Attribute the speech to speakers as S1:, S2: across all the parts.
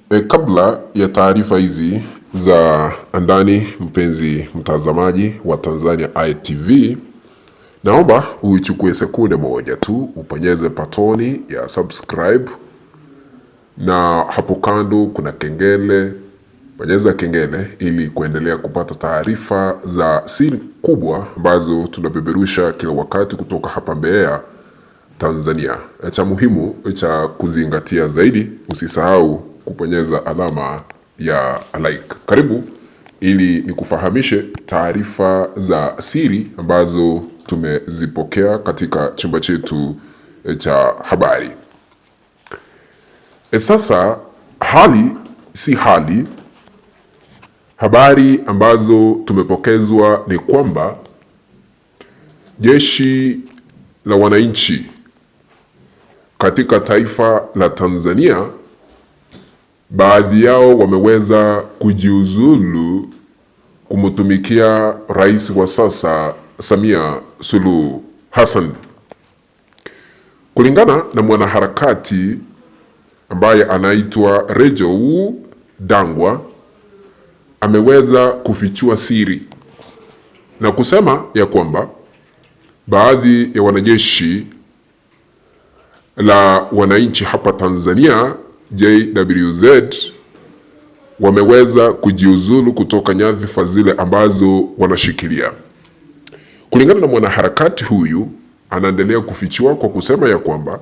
S1: Kabla ya taarifa hizi za ndani, mpenzi mtazamaji wa Tanzania Eye TV, naomba uichukue sekunde moja tu uponyeze patoni ya subscribe, na hapo kando kuna kengele. Bonyeza kengele ili kuendelea kupata taarifa za siri kubwa ambazo tunapeperusha kila wakati kutoka hapa Mbeya, Tanzania. Cha muhimu cha kuzingatia zaidi, usisahau kubonyeza alama ya like. Karibu ili nikufahamishe taarifa za siri ambazo tumezipokea katika chumba chetu cha habari. Sasa hali si hali. Habari ambazo tumepokezwa ni kwamba jeshi la wananchi katika taifa la Tanzania, baadhi yao wameweza kujiuzulu kumtumikia rais wa sasa Samia Suluhu Hassan. Kulingana na mwanaharakati ambaye anaitwa Rejou Dangwa, ameweza kufichua siri na kusema ya kwamba baadhi ya wanajeshi la wananchi hapa Tanzania JWZ wameweza kujiuzulu kutoka nyadhifa zile ambazo wanashikilia. Kulingana na mwanaharakati huyu, anaendelea kufichua kwa kusema ya kwamba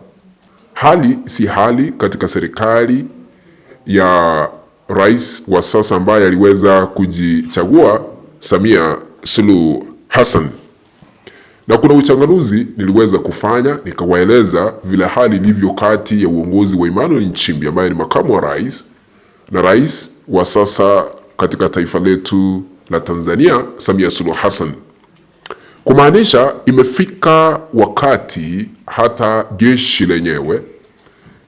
S1: hali si hali katika serikali ya rais wa sasa ambaye aliweza kujichagua Samia Suluhu Hassan. Na kuna uchanganuzi niliweza kufanya, nikawaeleza vile hali ilivyo kati ya uongozi wa Emmanuel Nchimbi ambaye ni makamu wa rais na rais wa sasa katika taifa letu la Tanzania Samia Suluhu Hassan. Kumaanisha imefika wakati hata jeshi lenyewe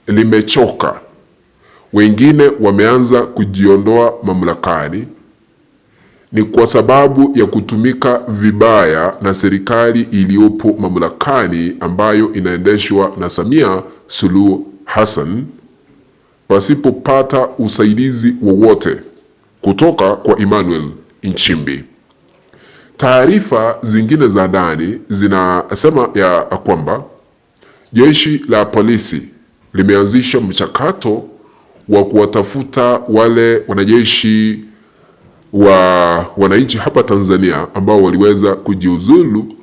S1: limechoka. Wengine wameanza kujiondoa mamlakani ni kwa sababu ya kutumika vibaya na serikali iliyopo mamlakani ambayo inaendeshwa na Samia Suluhu Hassan pasipopata usaidizi wowote kutoka kwa Emmanuel Nchimbi. Taarifa zingine za ndani zinasema ya kwamba jeshi la polisi limeanzisha mchakato wa kuwatafuta wale wanajeshi wa wananchi hapa Tanzania ambao waliweza kujiuzulu,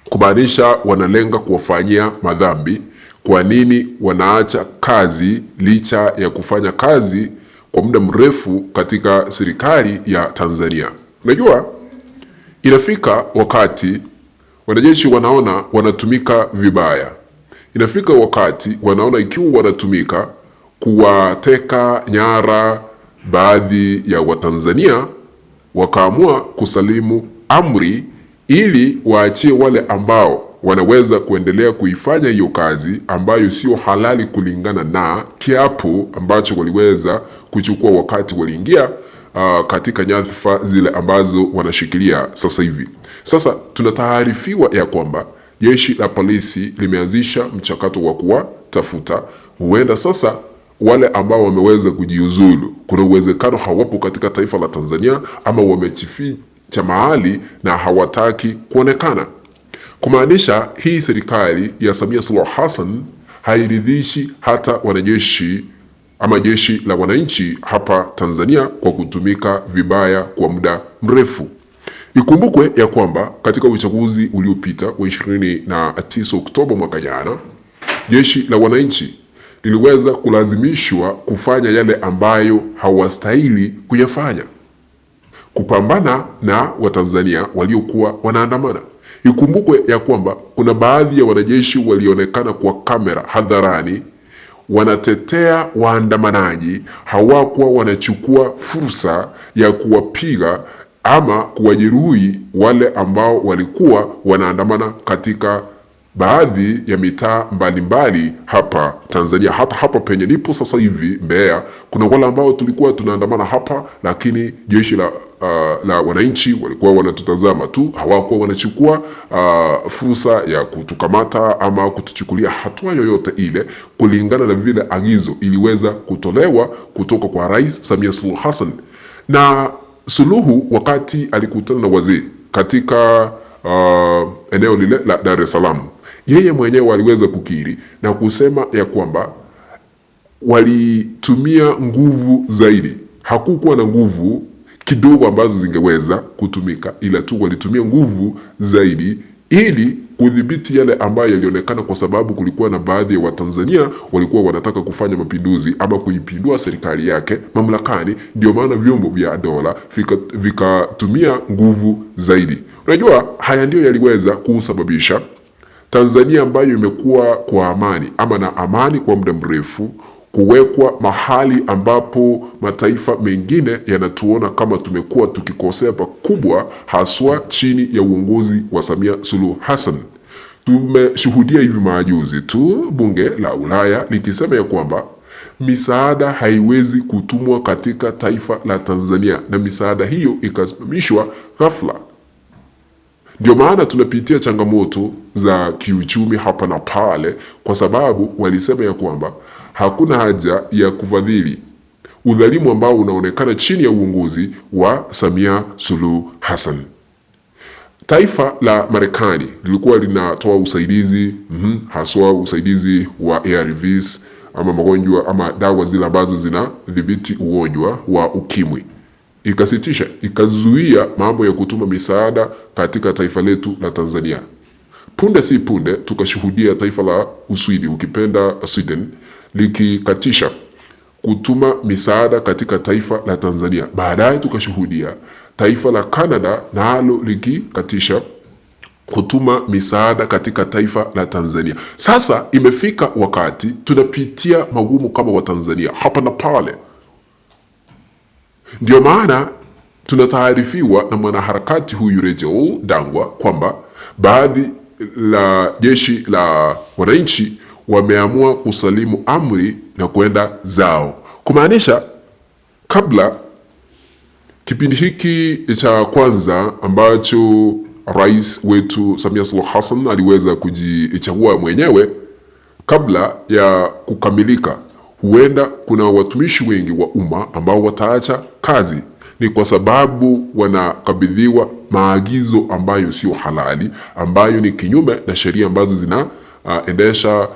S1: kumaanisha wanalenga kuwafanyia madhambi. Kwa nini wanaacha kazi licha ya kufanya kazi kwa muda mrefu katika serikali ya Tanzania? Najua inafika wakati wanajeshi wanaona wanatumika vibaya. Inafika wakati wanaona ikiwa wanatumika kuwateka nyara baadhi ya Watanzania, wakaamua kusalimu amri ili waachie wale ambao wanaweza kuendelea kuifanya hiyo kazi ambayo sio halali kulingana na kiapo ambacho waliweza kuchukua wakati waliingia katika nyadhifa zile ambazo wanashikilia sasa hivi. Sasa tunataarifiwa ya kwamba jeshi la polisi limeanzisha mchakato wa kuwatafuta. Huenda sasa wale ambao wameweza kujiuzulu, kuna uwezekano hawapo katika taifa la Tanzania ama wamejificha mahali na hawataki kuonekana. Kumaanisha hii serikali ya Samia Suluhu Hassan hairidhishi hata wanajeshi ama jeshi la wananchi hapa Tanzania kwa kutumika vibaya kwa muda mrefu. Ikumbukwe ya kwamba katika uchaguzi uliopita wa 29 Oktoba mwaka jana, jeshi la wananchi liliweza kulazimishwa kufanya yale ambayo hawastahili kuyafanya, kupambana na Watanzania waliokuwa wanaandamana. Ikumbukwe ya kwamba kuna baadhi ya wanajeshi walionekana kwa kamera hadharani wanatetea waandamanaji, hawakuwa wanachukua fursa ya kuwapiga ama kuwajeruhi wale ambao walikuwa wanaandamana katika baadhi ya mitaa mbalimbali hapa Tanzania. Hata hapa penye nipo sasa hivi Mbeya, kuna wale ambao tulikuwa tunaandamana hapa, lakini jeshi la wananchi walikuwa wanatutazama tu, hawakuwa wanachukua fursa ya kutukamata ama kutuchukulia hatua yoyote ile, kulingana na vile agizo iliweza kutolewa kutoka kwa Rais Samia Suluhu Hassan. Na Suluhu wakati alikutana na wazee katika eneo lile la Dar es Salaam, yeye mwenyewe aliweza kukiri na kusema ya kwamba walitumia nguvu zaidi. Hakukuwa na nguvu kidogo ambazo zingeweza kutumika, ila tu walitumia nguvu zaidi ili kudhibiti yale ambayo yalionekana, kwa sababu kulikuwa na baadhi ya Watanzania walikuwa wanataka kufanya mapinduzi ama kuipindua serikali yake mamlakani. Ndio maana vyombo vya dola vikatumia nguvu zaidi. Unajua, haya ndio yaliweza kusababisha Tanzania ambayo imekuwa kwa amani ama na amani kwa muda mrefu kuwekwa mahali ambapo mataifa mengine yanatuona kama tumekuwa tukikosea pakubwa, haswa chini ya uongozi wa Samia Suluhu Hassan. Tumeshuhudia hivi majuzi tu bunge la Ulaya likisema ya kwamba misaada haiwezi kutumwa katika taifa la Tanzania, na misaada hiyo ikasimamishwa ghafla. Ndio maana tunapitia changamoto za kiuchumi hapa na pale, kwa sababu walisema ya kwamba hakuna haja ya kufadhili udhalimu ambao unaonekana chini ya uongozi wa Samia Suluhu Hassan. Taifa la Marekani lilikuwa linatoa usaidizi haswa usaidizi wa ARVs ama magonjwa ama dawa zile ambazo zinadhibiti ugonjwa wa ukimwi. Ikasitisha, ikazuia mambo ya kutuma misaada katika taifa letu la Tanzania. Punde si punde tukashuhudia taifa la Uswidi, ukipenda Sweden, likikatisha kutuma misaada katika taifa la Tanzania. Baadaye tukashuhudia taifa la Canada nalo likikatisha kutuma misaada katika taifa la Tanzania. Sasa imefika wakati tunapitia magumu kama wa Tanzania hapa na pale. Ndio maana tunataarifiwa na mwanaharakati huyu Rachel Dangwa kwamba baadhi la jeshi la wananchi wameamua kusalimu amri na kwenda zao. Kumaanisha kabla kipindi hiki cha kwanza ambacho rais wetu Samia Suluhu Hassan aliweza kujichagua mwenyewe, kabla ya kukamilika, huenda kuna watumishi wengi wa umma ambao wataacha kazi. Ni kwa sababu wanakabidhiwa maagizo ambayo sio halali, ambayo ni kinyume na sheria ambazo zinaendesha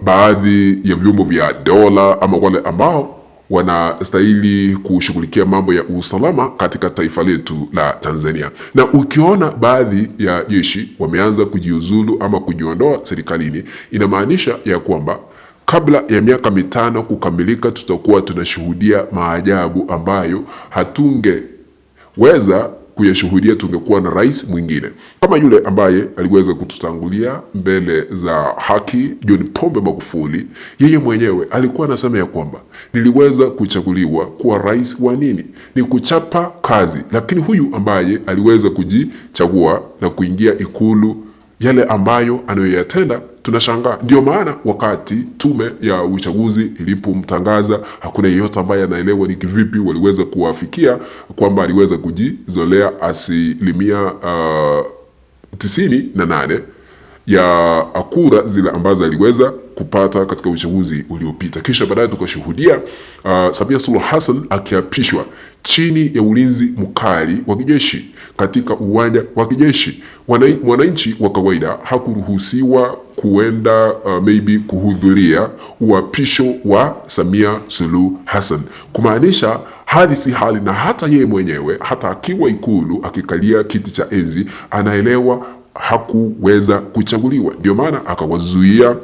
S1: baadhi ya vyombo vya dola ama wale ambao wanastahili kushughulikia mambo ya usalama katika taifa letu la Tanzania. Na ukiona baadhi ya jeshi wameanza kujiuzulu ama kujiondoa serikalini, inamaanisha ya kwamba kabla ya miaka 5 kukamilika tutakuwa tunashuhudia maajabu ambayo hatungeweza kuyashuhudia tungekuwa na rais mwingine kama yule ambaye aliweza kututangulia mbele za haki, John Pombe Magufuli. Yeye mwenyewe alikuwa anasema ya kwamba niliweza kuchaguliwa kuwa rais wa nini? Ni kuchapa kazi. Lakini huyu ambaye aliweza kujichagua na kuingia Ikulu, yale ambayo anayoyatenda tunashangaa. Ndio maana wakati tume ya uchaguzi ilipomtangaza, hakuna yeyote ambaye anaelewa ni kivipi waliweza kuwafikia kwamba aliweza kujizolea asilimia 98 ya kura zile ambazo aliweza kupata katika uchaguzi uliopita. Kisha baadaye tukashuhudia Samia Suluhu Hassan akiapishwa chini ya ulinzi mkali wa kijeshi katika uwanja wa kijeshi. Mwananchi wa kawaida hakuruhusiwa kuenda maybe kuhudhuria uapisho wa Samia Suluhu Hassan. Kumaanisha hali si hali, na hata yeye mwenyewe hata akiwa Ikulu akikalia kiti cha enzi anaelewa hakuweza kuchaguliwa. Ndio maana akawazuia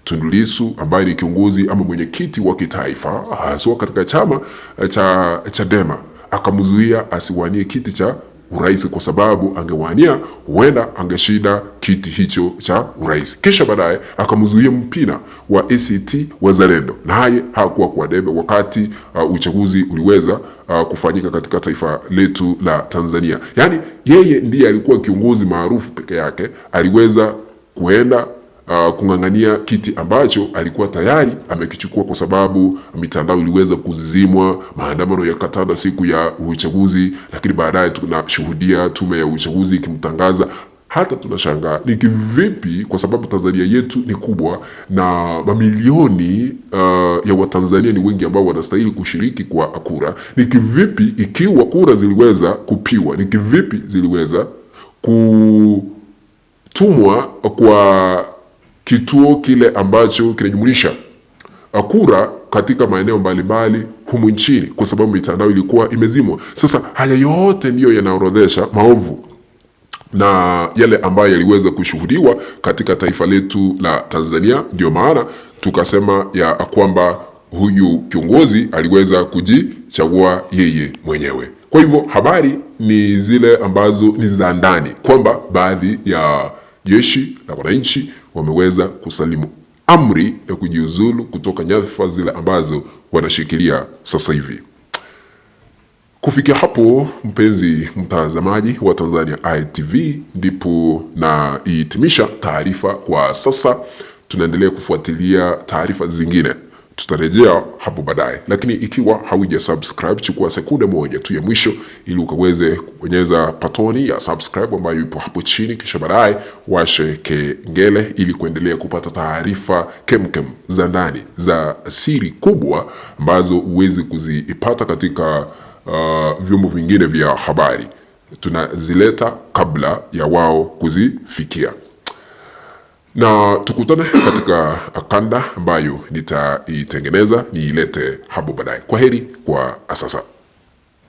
S1: Tundu Lissu ambaye ni kiongozi ama mwenyekiti wa kitaifa haswa katika chama cha Chadema, akamzuia asiwanie kiti cha urais kwa sababu angewania huenda angeshinda kiti hicho cha urais. Kisha baadaye akamzuia Mpina wa ACT Wazalendo, naye hakuwa kwa debe wakati uchaguzi uliweza kufanyika katika taifa letu la Tanzania. Yani yeye ndiye alikuwa kiongozi maarufu peke yake, aliweza kuenda kung'ang'ania kiti ambacho alikuwa tayari amekichukua, kwa sababu mitandao iliweza kuzimwa, maandamano yakatanda siku ya uchaguzi, lakini baadaye tunashuhudia tume ya uchaguzi ikimtangaza. Hata tunashangaa ni kivipi, kwa sababu Tanzania yetu ni kubwa na mamilioni ya Watanzania ni wengi ambao wanastahili kushiriki kwa kura. Ni kivipi ikiwa kura ziliweza kupiwa, ni kivipi ziliweza kutumwa kwa kituo kile ambacho kinajumulisha kura katika maeneo mbalimbali humu nchini, kwa sababu mitandao ilikuwa imezimwa. Sasa haya yote ndiyo yanaorodhesha maovu na yale ambayo yaliweza kushuhudiwa katika taifa letu la Tanzania. Ndio maana tukasema ya kwamba huyu kiongozi aliweza kujichagua yeye mwenyewe. Kwa hivyo habari ni zile ambazo ni za ndani, kwamba baadhi ya jeshi la wananchi wameweza kusalimu amri ya kujiuzulu kutoka nyadhifa zile ambazo wanashikilia sasa hivi. Kufikia hapo, mpenzi mtazamaji wa Tanzania Eye TV, ndipo na ihitimisha taarifa kwa sasa. Tunaendelea kufuatilia taarifa zingine, tutarejea hapo baadaye. Lakini ikiwa hauja subscribe, chukua sekunde moja tu ya mwisho ili ukaweze kubonyeza patoni ya subscribe ambayo ipo hapo chini, kisha baadaye washe kengele ili kuendelea kupata taarifa kemkem za ndani za siri kubwa ambazo uweze kuzipata katika vyombo vingine vya habari. Tunazileta kabla ya wao kuzifikia. Na tukutane katika kanda ambayo nitaitengeneza niilete hapo baadaye. Kwaheri kwa sasa.